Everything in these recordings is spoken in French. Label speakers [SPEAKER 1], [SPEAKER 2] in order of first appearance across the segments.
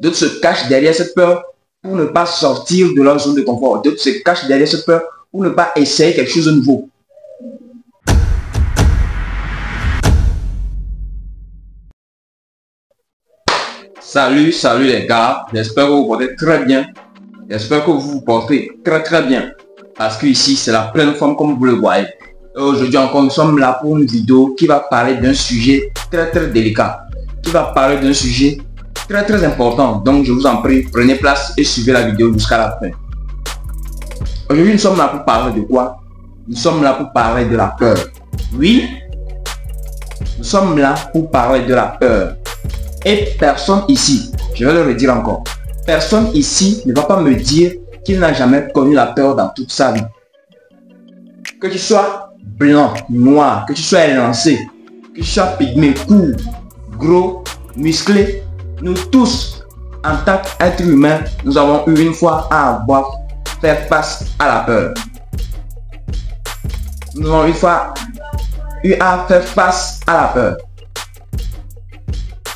[SPEAKER 1] D'autres se cachent derrière cette peur pour ne pas sortir de leur zone de confort. D'autres se cachent derrière cette peur pour ne pas essayer quelque chose de nouveau. Salut les gars, j'espère que vous vous portez très bien. J'espère que vous vous portez très bien. Parce que ici c'est la pleine forme comme vous le voyez. Aujourd'hui encore nous sommes là pour une vidéo qui va parler d'un sujet très délicat. Qui va parler d'un sujet très important. Donc je vous en prie, prenez place et suivez la vidéo jusqu'à la fin. Aujourd'hui nous sommes là pour parler de quoi? Nous sommes là pour parler de la peur. Oui, nous sommes là pour parler de la peur. Et personne ici, je vais le redire encore, personne ici ne va pas me dire qu'il n'a jamais connu la peur dans toute sa vie. Que tu sois blanc, noir, que tu sois élancé, que tu sois pygmée, court, gros, musclé, nous tous, en tant qu'être humain, nous avons eu une fois à avoir fait face à la peur. Nous avons une fois eu à faire face à la peur.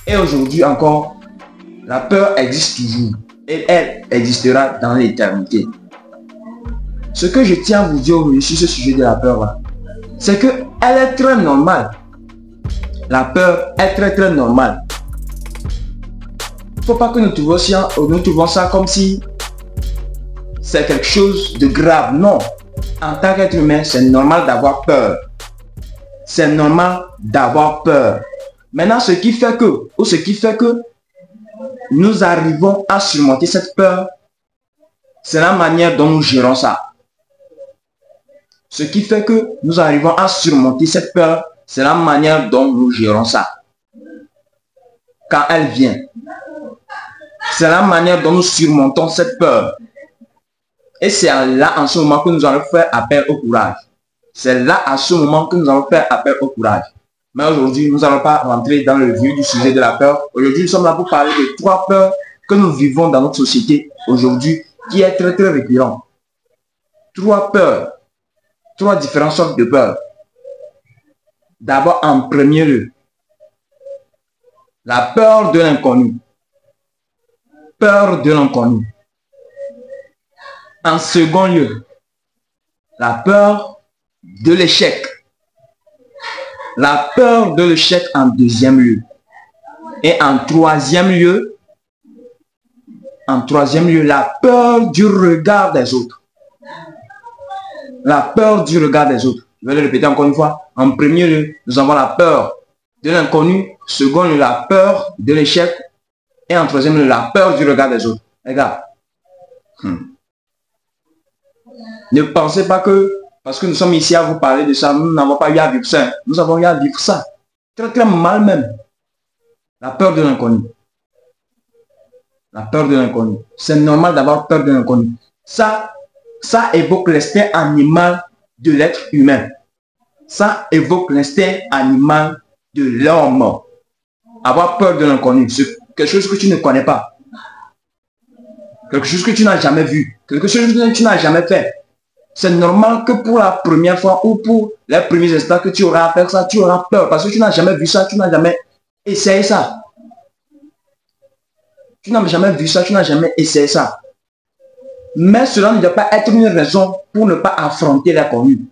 [SPEAKER 1] Et aujourd'hui encore, la peur existe toujours et elle existera dans l'éternité. Ce que je tiens à vous dire aujourd'hui sur ce sujet de la peur, c'est que elle est très normale. La peur est très normale. Il ne faut pas que nous trouvons ça comme si c'est quelque chose de grave. Non. En tant qu'être humain, c'est normal d'avoir peur. C'est normal d'avoir peur. Maintenant, ce qui fait que nous arrivons à surmonter cette peur, c'est la manière dont nous gérons ça. Ce qui fait que nous arrivons à surmonter cette peur, c'est la manière dont nous gérons ça. Quand elle vient, c'est la manière dont nous surmontons cette peur. Et c'est là, en ce moment, que nous allons faire appel au courage. C'est là, à ce moment, que nous allons faire appel au courage. Mais aujourd'hui, nous n'allons pas rentrer dans le vif du sujet de la peur. Aujourd'hui, nous sommes là pour parler de 3 peurs que nous vivons dans notre société aujourd'hui, qui est très récurrent. 3 peurs, 3 différentes sortes de peurs. D'abord, en premier lieu, la peur de l'inconnu. Peur de l'inconnu. En second lieu, la peur de l'échec. La peur de l'échec en deuxième lieu. Et en troisième lieu, la peur du regard des autres. La peur du regard des autres. Je vais le répéter encore une fois. En premier lieu, nous avons la peur de l'inconnu. Second lieu, la peur de l'échec. Et en troisième lieu, la peur du regard des autres. Les gars, ne pensez pas que parce que nous sommes ici à vous parler de ça, nous n'avons pas eu à vivre ça. Nous avons eu à vivre ça. Très mal même. La peur de l'inconnu. La peur de l'inconnu. C'est normal d'avoir peur de l'inconnu. Ça évoque l'instinct animal de l'être humain. Ça évoque l'instinct animal de l'homme. Avoir peur de l'inconnu. C'est quelque chose que tu ne connais pas. Quelque chose que tu n'as jamais vu. Quelque chose que tu n'as jamais fait. C'est normal que pour la première fois ou pour les premiers instants que tu auras à faire ça, tu auras peur parce que tu n'as jamais vu ça, tu n'as jamais essayé ça. Tu n'as jamais vu ça, tu n'as jamais essayé ça. Mais cela ne doit pas être une raison pour ne pas affronter l'inconnu.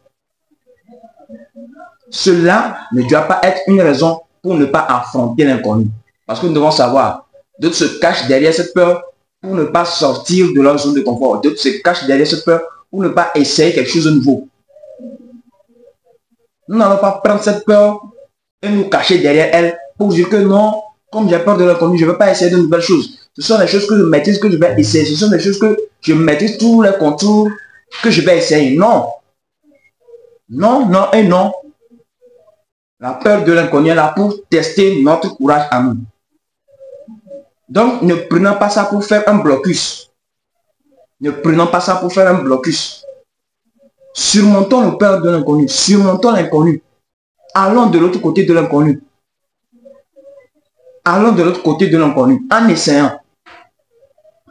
[SPEAKER 1] Cela ne doit pas être une raison pour ne pas affronter l'inconnu. Parce que nous devons savoir, d'autres se cachent derrière cette peur pour ne pas sortir de leur zone de confort. D'autres se cachent derrière cette peur pour ne pas essayer quelque chose de nouveau. Nous n'allons pas prendre cette peur et nous cacher derrière elle pour dire que non, comme j'ai peur de l'inconnu, je ne veux pas essayer de nouvelles choses. Ce sont des choses que je maîtrise, que je vais essayer. Ce sont des choses que je maîtrise tous les contours que je vais essayer. Non. Non et non. La peur de l'inconnu est là pour tester notre courage à nous. Donc, ne prenons pas ça pour faire un blocus. Ne prenons pas ça pour faire un blocus. Surmontons nos peurs de l'inconnu. Surmontons l'inconnu. Allons de l'autre côté de l'inconnu. Allons de l'autre côté de l'inconnu. En essayant.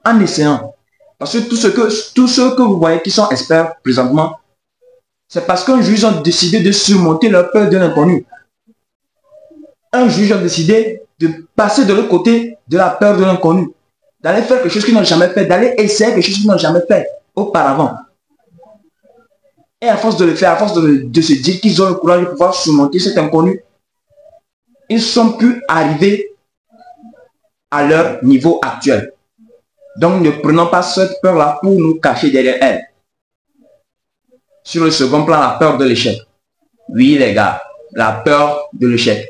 [SPEAKER 1] En essayant. Parce que tous ceux que vous voyez qui sont experts présentement, c'est parce qu'un juge a décidé de surmonter leur peur de l'inconnu. Un juge a décidé de passer de l'autre côté de la peur de l'inconnu. d'aller faire quelque chose qu'ils n'ont jamais fait, d'aller essayer quelque chose qu'ils n'ont jamais fait auparavant. Et à force de le faire, à force de se dire qu'ils ont le courage de pouvoir surmonter cet inconnu, ils sont plus arrivés à leur niveau actuel. Donc ne prenons pas cette peur-là pour nous cacher derrière elle. Sur le second plan, la peur de l'échec. Oui les gars, la peur de l'échec.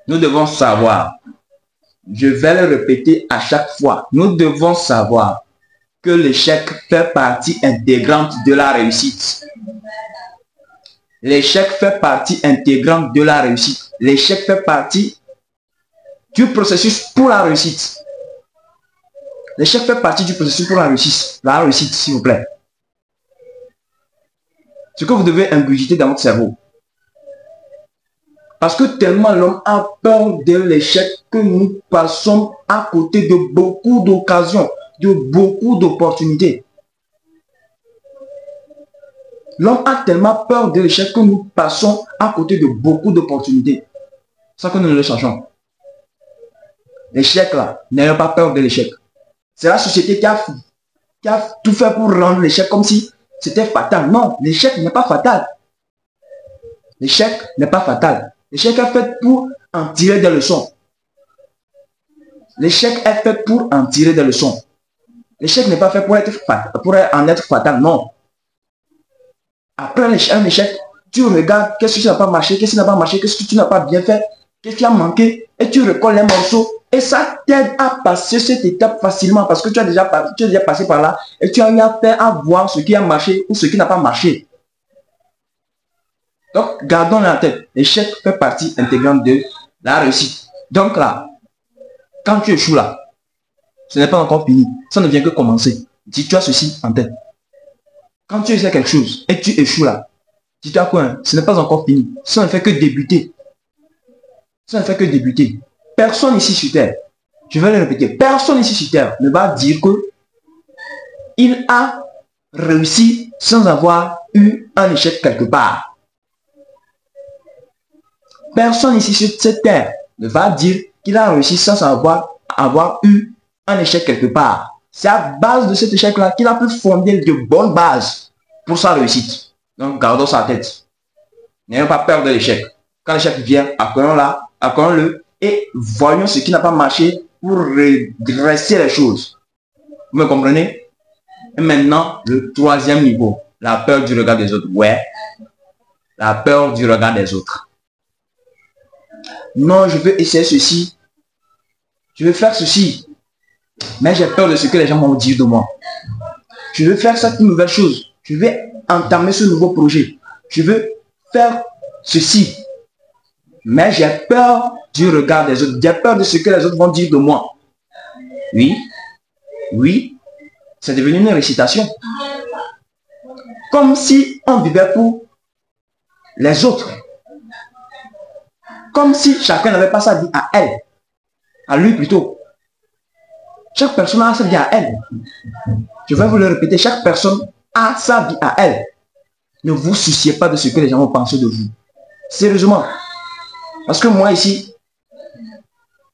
[SPEAKER 1] Nous devons savoir, je vais le répéter à chaque fois, nous devons savoir que l'échec fait partie intégrante de la réussite. L'échec fait partie intégrante de la réussite. L'échec fait partie du processus pour la réussite. L'échec fait partie du processus pour la réussite, s'il vous plaît. Ce que vous devez ingurgiter dans votre cerveau. Parce que tellement l'homme a peur de l'échec que nous passons à côté de beaucoup d'occasions, de beaucoup d'opportunités. L'homme a tellement peur de l'échec que nous passons à côté de beaucoup d'opportunités. C'est ça que nous le cherchons. L'échec là, n'ayez pas peur de l'échec. C'est la société qui a tout fait pour rendre l'échec comme si c'était fatal. Non, l'échec n'est pas fatal. L'échec n'est pas fatal. L'échec est fait pour en tirer des leçons. L'échec est fait pour en tirer des leçons. L'échec n'est pas fait pour en être fatal, non. Après un échec, tu regardes qu'est-ce qui n'a pas marché, qu'est-ce qui n'a pas marché, qu'est-ce que tu n'as pas bien fait, qu'est-ce qui a manqué, et tu recolles les morceaux. Et ça t'aide à passer cette étape facilement parce que tu as déjà passé par là et tu as eu à faire à voir ce qui a marché ou ce qui n'a pas marché. Donc, gardons en tête, l'échec fait partie intégrante de la réussite. Donc là, quand tu échoues là, ce n'est pas encore fini. Ça ne vient que commencer. Si tu as ceci en tête. Quand tu essaies quelque chose et tu échoues là, dis-toi quoi, ce n'est pas encore fini. Ça ne fait que débuter. Ça ne fait que débuter. Personne ici sur terre, je vais le répéter, personne ici sur terre ne va dire que il a réussi sans avoir eu un échec quelque part. Personne ici sur cette terre ne va dire qu'il a réussi sans avoir eu un échec quelque part. C'est à base de cet échec-là qu'il a pu fonder de bonnes bases pour sa réussite. Donc, gardons sa tête. N'ayons pas peur de l'échec. Quand l'échec vient, accueillons-le et voyons ce qui n'a pas marché pour redresser les choses. Vous me comprenez? Et maintenant, le troisième niveau, la peur du regard des autres. Ouais, la peur du regard des autres. Non, je veux essayer ceci. Je veux faire ceci. Mais j'ai peur de ce que les gens vont dire de moi. Je veux faire cette nouvelle chose. Je vais entamer ce nouveau projet. Je veux faire ceci. Mais j'ai peur du regard des autres. J'ai peur de ce que les autres vont dire de moi. Oui. Oui. C'est devenu une récitation. Comme si on vivait pour les autres. Comme si chacun n'avait pas sa vie à elle. À lui plutôt. Chaque personne a sa vie à elle. Je vais vous le répéter. Chaque personne a sa vie à elle. Ne vous souciez pas de ce que les gens vont penser de vous. Sérieusement. Parce que moi ici,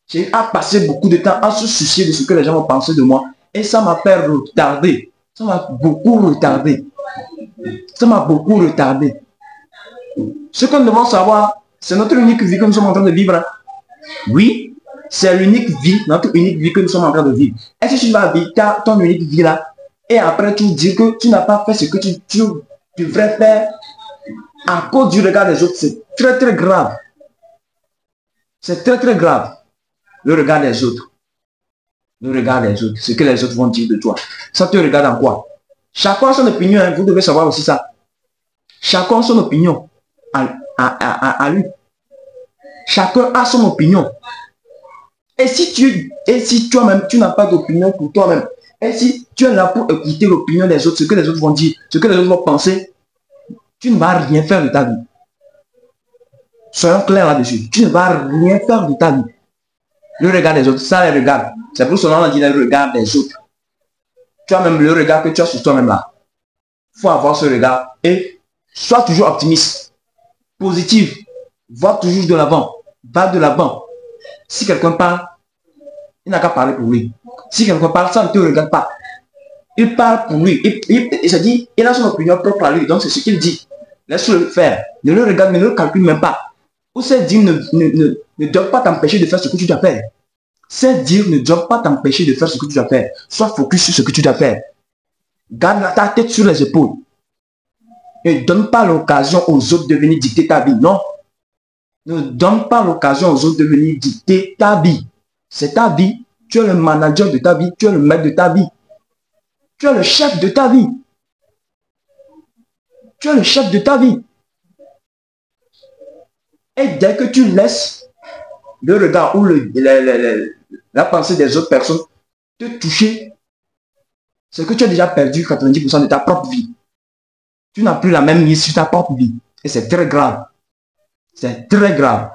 [SPEAKER 1] j'ai passé beaucoup de temps à se soucier de ce que les gens vont penser de moi. Et ça m'a fait retarder. Ça m'a beaucoup retardé. Ça m'a beaucoup retardé. Ce que nous devons savoir, c'est notre unique vie que nous sommes en train de vivre. Oui, c'est l'unique vie, notre unique vie que nous sommes en train de vivre. Est-ce que tu vas vivre ton unique vie là et après tu dis que tu n'as pas fait ce que tu devrais faire à cause du regard des autres? C'est très très grave. C'est très très grave. Le regard des autres. Le regard des autres. Ce que les autres vont dire de toi. Ça te regarde en quoi? Chacun a son opinion. Hein. Vous devez savoir aussi ça. Chacun a son opinion à lui. Chacun a son opinion. Et si toi-même, tu n'as pas d'opinion pour toi-même, et si tu es là pour écouter l'opinion des autres, ce que les autres vont dire, ce que les autres vont penser, tu ne vas rien faire de ta vie. Soyons clairs là-dessus. Tu ne vas rien faire de ta vie. Le regard des autres, ça les regarde. C'est pour cela qu'on dit le regard des autres. Tu as même le regard que tu as sur toi-même là. Il faut avoir ce regard et sois toujours optimiste, positif, va toujours de l'avant, va de l'avant. Si quelqu'un parle Il n'a qu'à parler pour lui. Si quelqu'un parle, ça ne te regarde pas. Il parle pour lui. Il se dit, il a son opinion propre à lui. Donc c'est ce qu'il dit. Laisse-le faire. Ne le regarde, ne le calcule même pas. Ou c'est dire ne doivent pas t'empêcher de faire ce que tu dois faire. C'est dire ne doivent pas t'empêcher de faire ce que tu dois faire. Sois focus sur ce que tu dois faire. Garde ta tête sur les épaules. Ne donne pas l'occasion aux autres de venir dicter ta vie. Non. Ne donne pas l'occasion aux autres de venir dicter ta vie. C'est ta vie. Tu es le manager de ta vie. Tu es le maître de ta vie. Tu es le chef de ta vie. Tu es le chef de ta vie. Et dès que tu laisses le regard ou la pensée des autres personnes te toucher, c'est que tu as déjà perdu 90% de ta propre vie. Tu n'as plus la même mise sur ta propre vie. Et c'est très grave. C'est très grave.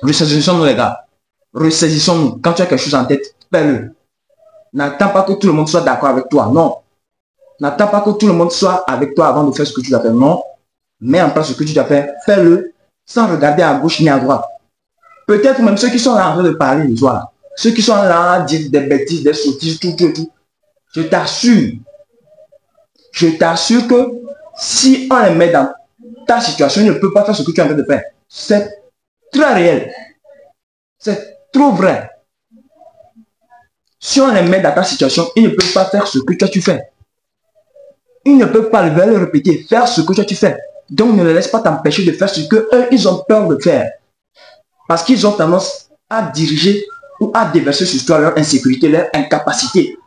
[SPEAKER 1] Ressaisissons-nous les gars. Ressaisissons-nous. Quand tu as quelque chose en tête, fais-le. N'attends pas que tout le monde soit d'accord avec toi. Non. N'attends pas que tout le monde soit avec toi avant de faire ce que tu dois faire. Non. Mets en place ce que tu dois faire. Fais-le sans regarder à gauche ni à droite. Peut-être même ceux qui sont là en train de parler le soir. Ceux qui sont là à dire des bêtises, des sottises, tout. Je t'assure que si on les met dans ta situation, ils ne peuvent pas faire ce que tu es en train de faire. C'est très réel. C'est trop vrai. Si on les met dans ta situation, ils ne peuvent pas faire ce que toi tu fais. Ils ne peuvent pas le répéter, faire ce que toi tu fais. Donc ne les laisse pas t'empêcher de faire ce que eux, ils ont peur de faire. Parce qu'ils ont tendance à diriger ou à déverser sur toi leur insécurité, leur incapacité.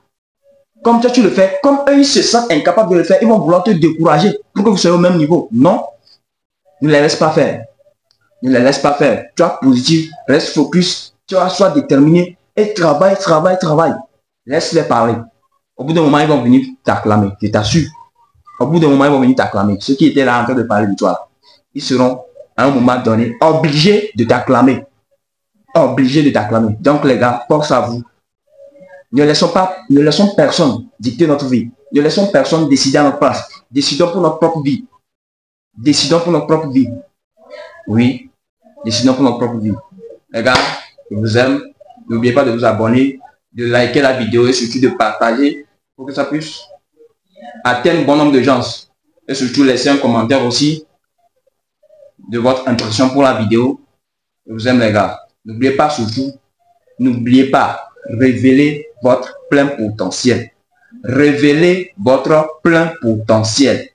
[SPEAKER 1] Comme toi tu le fais, comme eux ils se sentent incapables de le faire, ils vont vouloir te décourager pour que vous soyez au même niveau. Non, ne les laisse pas faire. Ne les laisse pas faire. Tu es positif, reste focus, tu vas sois déterminé et travaille. Laisse-les parler. Au bout d'un moment, ils vont venir t'acclamer, je t'assure. Au bout d'un moment, ils vont venir t'acclamer. Ceux qui étaient là en train de parler de toi, ils seront à un moment donné obligés de t'acclamer. Obligés de t'acclamer. Donc les gars, force à vous. Ne laissons personne dicter notre vie. Ne laissons personne décider à notre place. Décidons pour notre propre vie. Décidons pour notre propre vie. Oui, décidons pour notre propre vie. Les gars, je vous aime. N'oubliez pas de vous abonner, de liker la vidéo et surtout de partager pour que ça puisse atteindre bon nombre de gens. Et surtout laisser un commentaire aussi de votre impression pour la vidéo. Je vous aime les gars. N'oubliez pas surtout, n'oubliez pas, révélez votre plein potentiel. Révélez votre plein potentiel.